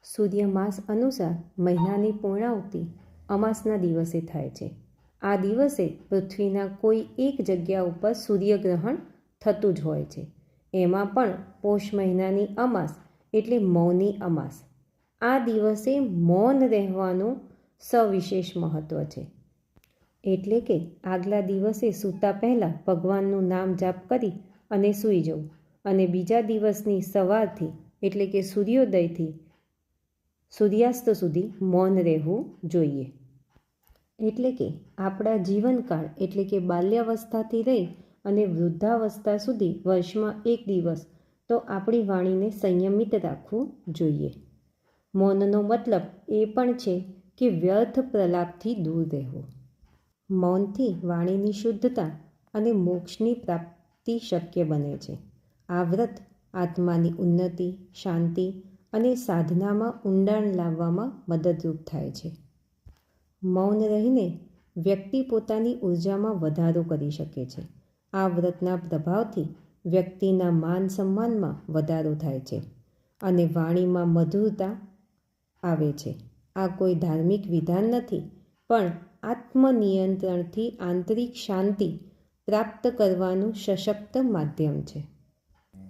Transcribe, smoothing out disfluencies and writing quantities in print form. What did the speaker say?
સૂર્યમાસ અનુસાર મહિનાની પૂર્ણાહુતિ અમાસના દિવસે થાય છે. આ દિવસે પૃથ્વીના કોઈ એક જગ્યા ઉપર સૂર્યગ્રહણ થતું જ હોય છે. એમાં પણ પોષ મહિનાની અમાસ એટલે મૌની અમાસ. આ દિવસે મૌન રહેવાનું સવિશેષ મહત્ત્વ છે. એટલે કે આગલા દિવસે સૂતા પહેલાં ભગવાનનું નામ જાપ કરી અને સૂઈ જવું અને બીજા દિવસની સવારથી એટલે કે સૂર્યોદયથી સૂર્યાસ્ત સુધી મૌન રહેવું જોઈએ. એટલે કે આપણા જીવનકાળ એટલે કે બાલ્યાવસ્થાથી રહી અને વૃદ્ધાવસ્થા સુધી વર્ષમાં એક દિવસ તો આપણી વાણીને સંયમિત રાખવું જોઈએ. મૌનનો મતલબ એ પણ છે કે વ્યર્થ પ્રલાપથી દૂર રહેવું. મૌનથી વાણીની શુદ્ધતા અને મોક્ષની પ્રાપ્તિ શક્ય બને છે. આ વ્રત આત્માની ઉન્નતિ, શાંતિ અને સાધનામાં ઊંડાણ લાવવામાં મદદરૂપ થાય છે. મૌન રહીને વ્યક્તિ પોતાની ઊર્જામાં વધારો કરી શકે છે. આ વ્રતના પ્રભાવથી વ્યક્તિના માન સન્માનમાં વધારો થાય છે અને વાણીમાં મધુરતા આવે છે. આ કોઈ ધાર્મિક વિધાન નથી, પણ આત્મનિયંત્રણથી આંતરિક શાંતિ પ્રાપ્ત કરવાનું સશક્ત માધ્યમ છે.